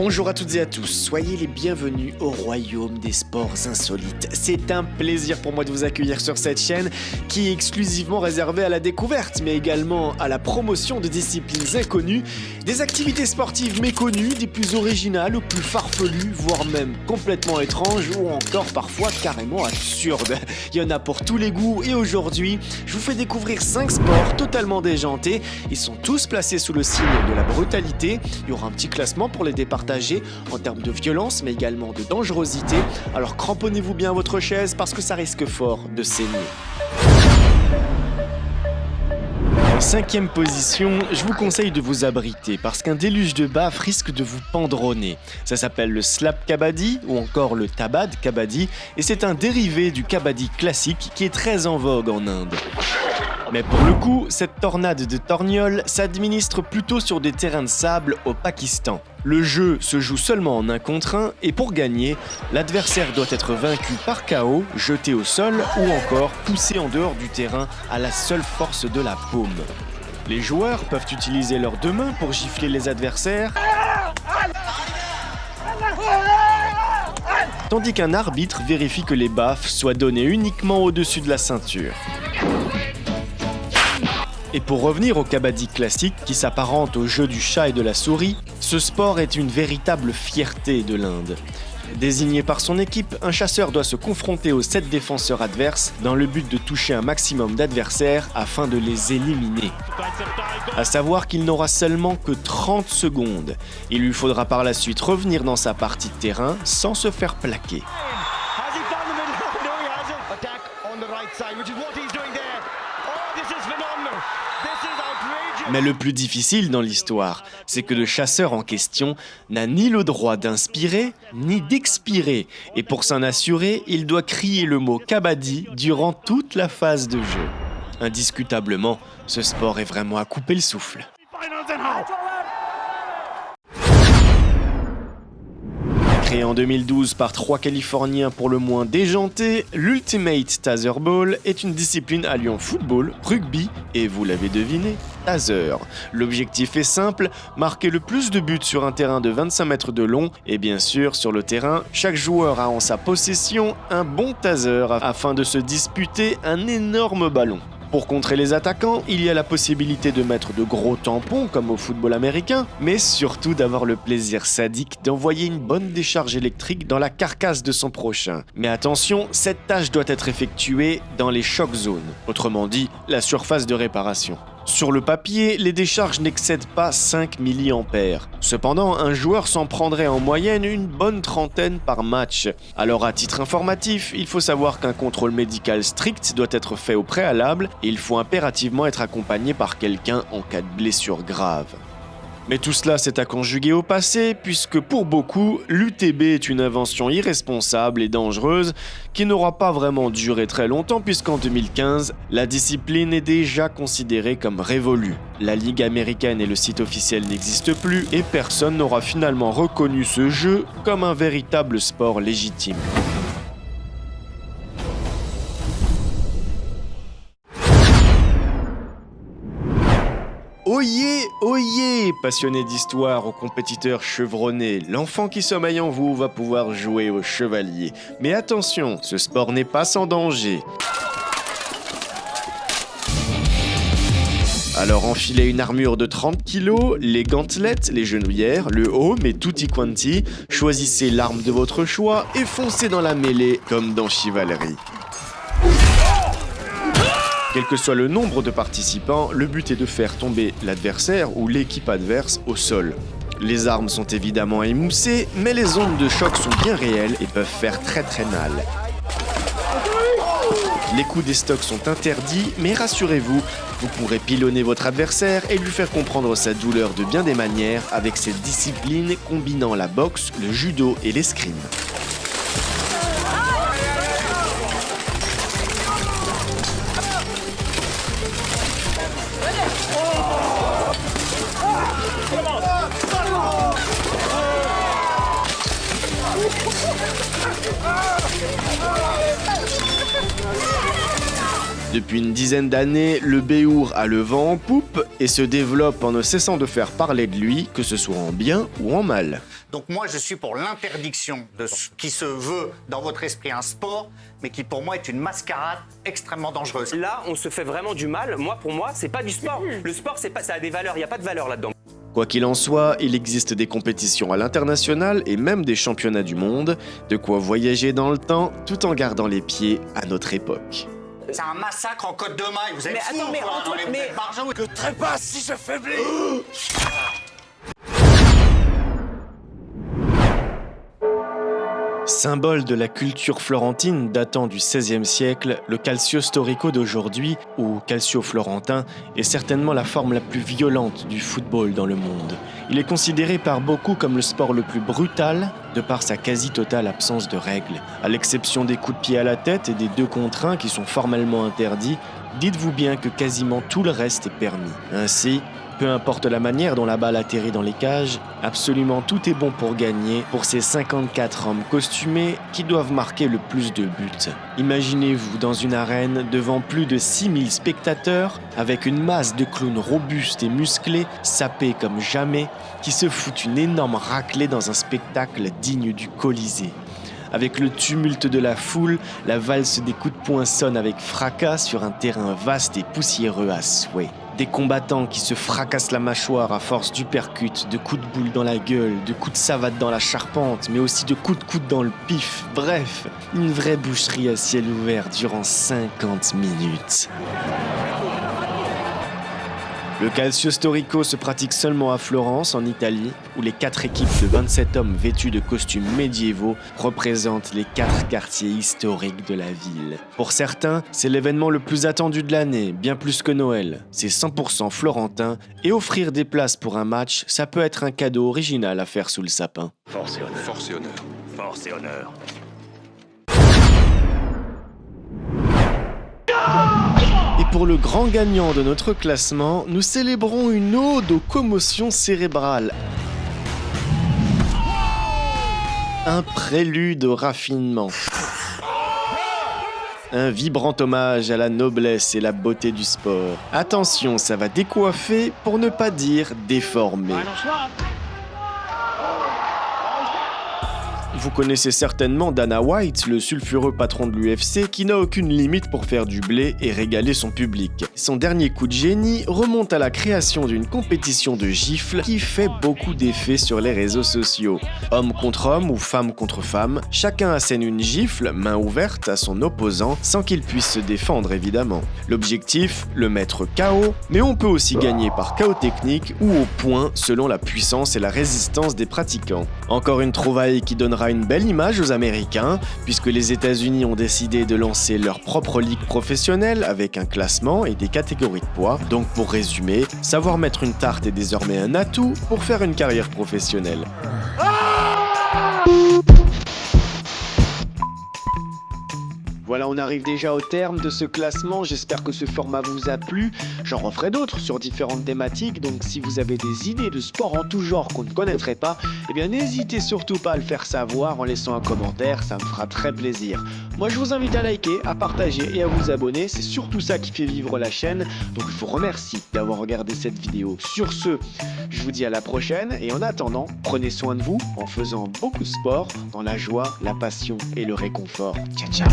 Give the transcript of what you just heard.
Bonjour à toutes et à tous, soyez les bienvenus au royaume des sports insolites. C'est un plaisir pour moi de vous accueillir sur cette chaîne qui est exclusivement réservée à la découverte, mais également à la promotion de disciplines inconnues, des activités sportives méconnues, des plus originales aux plus farfelues, voire même complètement étranges ou encore parfois carrément absurdes. Il y en a pour tous les goûts et aujourd'hui, je vous fais découvrir 5 sports totalement déjantés. Ils sont tous placés sous le signe de la brutalité. Il y aura un petit classement pour les départager en termes de violence mais également de dangerosité. Alors cramponnez-vous bien à votre chaise parce que ça risque fort de saigner. En 5e position, je vous conseille de vous abriter parce qu'un déluge de baffes risque de vous pendronner. Ça s'appelle le slap kabaddi ou encore le tabad kabaddi et c'est un dérivé du kabaddi classique qui est très en vogue en Inde. Mais pour le coup, cette tornade de torgnoles s'administre plutôt sur des terrains de sable au Pakistan. Le jeu se joue seulement en 1 contre 1 et pour gagner, l'adversaire doit être vaincu par KO, jeté au sol ou encore poussé en dehors du terrain à la seule force de la paume. Les joueurs peuvent utiliser leurs 2 mains pour gifler les adversaires, tandis qu'un arbitre vérifie que les baffes soient données uniquement au-dessus de la ceinture. Et pour revenir au kabaddi classique qui s'apparente au jeu du chat et de la souris, ce sport est une véritable fierté de l'Inde. Désigné par son équipe, un chasseur doit se confronter aux 7 défenseurs adverses dans le but de toucher un maximum d'adversaires afin de les éliminer. À savoir qu'il n'aura seulement que 30 secondes. Il lui faudra par la suite revenir dans sa partie de terrain sans se faire plaquer. Mais le plus difficile dans l'histoire, c'est que le chasseur en question n'a ni le droit d'inspirer, ni d'expirer. Et pour s'en assurer, il doit crier le mot kabaddi durant toute la phase de jeu. Indiscutablement, ce sport est vraiment à couper le souffle. Créé en 2012 par 3 Californiens pour le moins déjantés, l'Ultimate Taser Ball est une discipline alliant football, rugby et, vous l'avez deviné, taser. L'objectif est simple, marquer le plus de buts sur un terrain de 25 mètres de long et bien sûr, sur le terrain, chaque joueur a en sa possession un bon taser afin de se disputer un énorme ballon. Pour contrer les attaquants, il y a la possibilité de mettre de gros tampons comme au football américain, mais surtout d'avoir le plaisir sadique d'envoyer une bonne décharge électrique dans la carcasse de son prochain. Mais attention, cette tâche doit être effectuée dans les shock zones, autrement dit, la surface de réparation. Sur le papier, les décharges n'excèdent pas 5 mA. Cependant, un joueur s'en prendrait en moyenne une bonne trentaine par match. Alors à titre informatif, il faut savoir qu'un contrôle médical strict doit être fait au préalable et il faut impérativement être accompagné par quelqu'un en cas de blessure grave. Mais tout cela c'est à conjuguer au passé, puisque pour beaucoup, l'UTB est une invention irresponsable et dangereuse qui n'aura pas vraiment duré très longtemps puisqu'en 2015, la discipline est déjà considérée comme révolue. La Ligue américaine et le site officiel n'existent plus et personne n'aura finalement reconnu ce jeu comme un véritable sport légitime. Oyez, oyez, passionné d'histoire ou compétiteur chevronné, l'enfant qui sommeille en vous va pouvoir jouer au chevalier. Mais attention, ce sport n'est pas sans danger. Alors enfilez une armure de 30 kg, les gantelettes, les genouillères, le haut, mais tutti quanti, choisissez l'arme de votre choix et foncez dans la mêlée comme dans Chivalry. Quel que soit le nombre de participants, le but est de faire tomber l'adversaire ou l'équipe adverse au sol. Les armes sont évidemment émoussées, mais les ondes de choc sont bien réelles et peuvent faire très mal. Les coups d'estoc sont interdits, mais rassurez-vous, vous pourrez pilonner votre adversaire et lui faire comprendre sa douleur de bien des manières avec cette discipline combinant la boxe, le judo et l'escrime. Depuis une dizaine d'années, le Béour a le vent en poupe et se développe en ne cessant de faire parler de lui, que ce soit en bien ou en mal. Donc moi, je suis pour l'interdiction de ce qui se veut dans votre esprit un sport, mais qui pour moi est une mascarade extrêmement dangereuse. Là, on se fait vraiment du mal. Pour moi, c'est pas du sport. Le sport, ça a des valeurs. Il n'y a pas de valeur là-dedans. Quoi qu'il en soit, il existe des compétitions à l'international et même des championnats du monde, de quoi voyager dans le temps tout en gardant les pieds à notre époque. C'est un massacre en Côte de Maille, vous êtes Mais fous, attends, mais quoi, Antoine, vous mais- êtes margeaux. Que trépasse si je faiblis. Symbole de la culture florentine datant du XVIe siècle, le calcio storico d'aujourd'hui, ou calcio florentin, est certainement la forme la plus violente du football dans le monde. Il est considéré par beaucoup comme le sport le plus brutal, de par sa quasi-totale absence de règles. À l'exception des coups de pied à la tête et des 2 contre 1 qui sont formellement interdits, dites-vous bien que quasiment tout le reste est permis. Ainsi, peu importe la manière dont la balle atterrit dans les cages, absolument tout est bon pour gagner pour ces 54 hommes costumés qui doivent marquer le plus de buts. Imaginez-vous dans une arène devant plus de 6000 spectateurs avec une masse de clowns robustes et musclés, sapés comme jamais, qui se foutent une énorme raclée dans un spectacle digne du Colisée. Avec le tumulte de la foule, la valse des coups de poing sonne avec fracas sur un terrain vaste et poussiéreux à souhait. Des combattants qui se fracassent la mâchoire à force d'uppercuts, de coups de boule dans la gueule, de coups de savate dans la charpente, mais aussi de coups de coude dans le pif. Bref, une vraie boucherie à ciel ouvert durant 50 minutes. Le calcio storico se pratique seulement à Florence, en Italie, où les 4 équipes de 27 hommes vêtus de costumes médiévaux représentent les 4 quartiers historiques de la ville. Pour certains, c'est l'événement le plus attendu de l'année, bien plus que Noël. C'est 100% florentin, et offrir des places pour un match, ça peut être un cadeau original à faire sous le sapin. Force et honneur. Force et honneur. Force et honneur. Et pour le grand gagnant de notre classement, nous célébrons une ode aux commotions cérébrales. Un prélude au raffinement. Un vibrant hommage à la noblesse et la beauté du sport. Attention, ça va décoiffer pour ne pas dire déformer. Vous connaissez certainement Dana White, le sulfureux patron de l'UFC qui n'a aucune limite pour faire du blé et régaler son public. Son dernier coup de génie remonte à la création d'une compétition de gifles qui fait beaucoup d'effet sur les réseaux sociaux. Homme contre homme ou femme contre femme, chacun assène une gifle, main ouverte, à son opposant sans qu'il puisse se défendre évidemment. L'objectif, le mettre KO, mais on peut aussi gagner par KO technique ou au point selon la puissance et la résistance des pratiquants. Encore une trouvaille qui donnera une belle image aux Américains, puisque les États-Unis ont décidé de lancer leur propre ligue professionnelle avec un classement et des catégories de poids. Donc pour résumer, savoir mettre une tarte est désormais un atout pour faire une carrière professionnelle. Voilà, on arrive déjà au terme de ce classement. J'espère que ce format vous a plu. J'en referai d'autres sur différentes thématiques. Donc si vous avez des idées de sport en tout genre qu'on ne connaîtrait pas, eh bien n'hésitez surtout pas à le faire savoir en laissant un commentaire. Ça me fera très plaisir. Moi, je vous invite à liker, à partager et à vous abonner. C'est surtout ça qui fait vivre la chaîne. Donc je vous remercie d'avoir regardé cette vidéo. Sur ce, je vous dis à la prochaine. Et en attendant, prenez soin de vous en faisant beaucoup de sport dans la joie, la passion et le réconfort. Ciao, ciao.